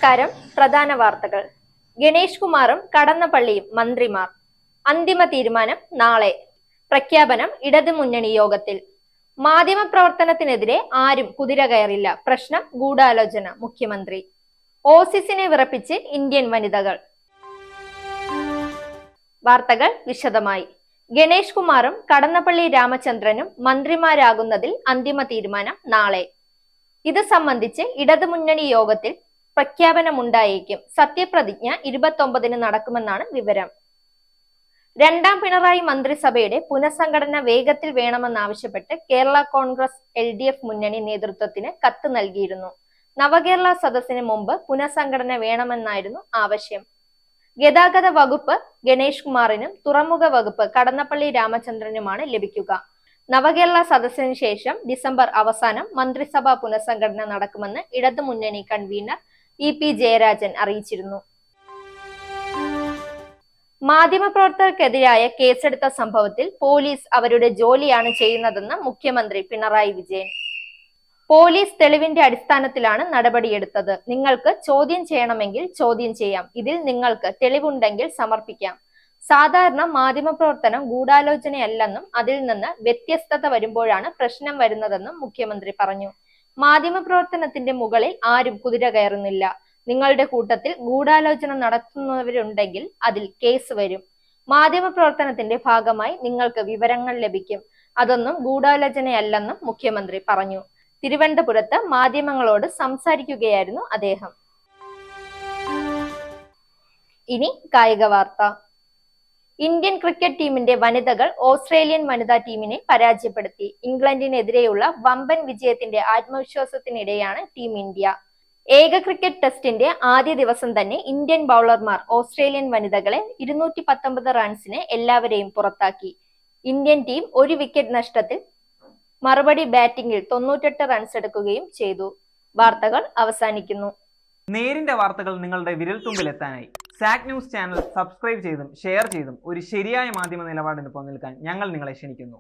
നമസ്കാരം. പ്രധാന വാർത്തകൾ. ഗണേഷ് കുമാറും കടന്നപ്പള്ളിയും മന്ത്രിമാർ. അന്തിമ തീരുമാനം നാളെ. പ്രഖ്യാപനം ഇടതുമുന്നണി യോഗത്തിൽ. മാധ്യമപ്രവർത്തനത്തിനെതിരെ ആരും കുതിര കയറില്ല. പ്രശ്നം ഗൂഢാലോചന. മുഖ്യമന്ത്രി. ഓസീസിനെ വിറപ്പിച്ച് ഇന്ത്യൻ വനിതകൾ. വാർത്തകൾ വിശദമായി. ഗണേഷ് കുമാറും കടന്നപ്പള്ളി രാമചന്ദ്രനും മന്ത്രിമാരാകുന്നതിൽ അന്തിമ തീരുമാനം നാളെ. ഇത് സംബന്ധിച്ച് ഇടതുമുന്നണി യോഗത്തിൽ പ്രഖ്യാപനമുണ്ടായേക്കും. സത്യപ്രതിജ്ഞ 29-ന് നടക്കുമെന്നാണ് വിവരം. രണ്ടാം പിണറായി മന്ത്രിസഭയുടെ പുനഃസംഘടന വേഗത്തിൽ വേണമെന്നാവശ്യപ്പെട്ട് കേരള കോൺഗ്രസ് LDF മുന്നണി നേതൃത്വത്തിന് കത്ത് നൽകിയിരുന്നു. നവകേരള സദസ്സിന് മുമ്പ് പുനഃസംഘടന വേണമെന്നായിരുന്നു ആവശ്യം. ഗതാഗത വകുപ്പ് ഗണേഷ് കുമാറിനും തുറമുഖ വകുപ്പ് കടന്നപ്പള്ളി രാമചന്ദ്രനുമാണ് ലഭിക്കുക. നവകേരള സദസ്സിന് ശേഷം ഡിസംബർ അവസാനം മന്ത്രിസഭാ പുനഃസംഘടന നടക്കുമെന്ന് ഇടതുമുന്നണി കൺവീനർ EP ജയരാജൻ അറിയിച്ചിരുന്നു. മാധ്യമപ്രവർത്തകർക്കെതിരായ കേസെടുത്ത സംഭവത്തിൽ പോലീസ് അവരുടെ ജോലിയാണ് ചെയ്യുന്നതെന്ന് മുഖ്യമന്ത്രി പിണറായി വിജയൻ. പോലീസ് തെളിവിന്റെ അടിസ്ഥാനത്തിലാണ് നടപടിയെടുത്തത്. നിങ്ങൾക്ക് ചോദ്യം ചെയ്യണമെങ്കിൽ ചോദ്യം ചെയ്യാം. ഇതിൽ നിങ്ങൾക്ക് തെളിവുണ്ടെങ്കിൽ സമർപ്പിക്കാം. സാധാരണ മാധ്യമപ്രവർത്തനം ഗൂഢാലോചനയല്ലെന്നും അതിൽ നിന്ന് വ്യത്യസ്തത വരുമ്പോഴാണ് പ്രശ്നം വരുന്നതെന്നും മുഖ്യമന്ത്രി പറഞ്ഞു. മാധ്യമപ്രവർത്തനത്തിന്റെ മുകളിൽ ആരും കുതിര കയറുന്നില്ല. നിങ്ങളുടെ കൂട്ടത്തിൽ ഗൂഢാലോചന നടത്തുന്നവരുണ്ടെങ്കിൽ അതിൽ കേസ് വരും. മാധ്യമപ്രവർത്തനത്തിന്റെ ഭാഗമായി നിങ്ങൾക്ക് വിവരങ്ങൾ ലഭിക്കും. അതൊന്നും ഗൂഢാലോചനയല്ലെന്നും മുഖ്യമന്ത്രി പറഞ്ഞു. തിരുവനന്തപുരത്ത് മാധ്യമങ്ങളോട് സംസാരിക്കുകയായിരുന്നു അദ്ദേഹം. ഇനി കായിക വാർത്ത. ഇന്ത്യൻ ക്രിക്കറ്റ് ടീമിന്റെ വനിതകൾ ഓസ്ട്രേലിയൻ വനിതാ ടീമിനെ പരാജയപ്പെടുത്തി. ഇംഗ്ലണ്ടിനെതിരെയുള്ള വമ്പൻ വിജയത്തിന്റെ ആത്മവിശ്വാസത്തിനിടെയാണ് ടീം ഇന്ത്യ. ഏക ക്രിക്കറ്റ് ടെസ്റ്റിന്റെ ആദ്യ ദിവസം തന്നെ ഇന്ത്യൻ ബൗളർമാർ ഓസ്ട്രേലിയൻ വനിതകളെ 219 റൺസിന് എല്ലാവരെയും പുറത്താക്കി. ഇന്ത്യൻ ടീം ഒരു വിക്കറ്റ് നഷ്ടത്തിൽ മറുപടി ബാറ്റിംഗിൽ 98 റൺസ് എടുക്കുകയും ചെയ്തു. വാർത്തകൾ അവസാനിക്കുന്നു. നേരിന്റെ വാർത്തകൾ നിങ്ങളുടെ വിരൽത്തുമ്പിൽ എത്താനായി സാക് ന്യൂസ് ചാനൽ സബ്സ്ക്രൈബ് ചെയ്തും ഷെയർ ചെയ്തും ഒരു ശരിയായ മാധ്യമ നിലപാടിനൊപ്പം നിൽക്കാൻ ഞങ്ങൾ നിങ്ങളെ ക്ഷണിക്കുന്നു.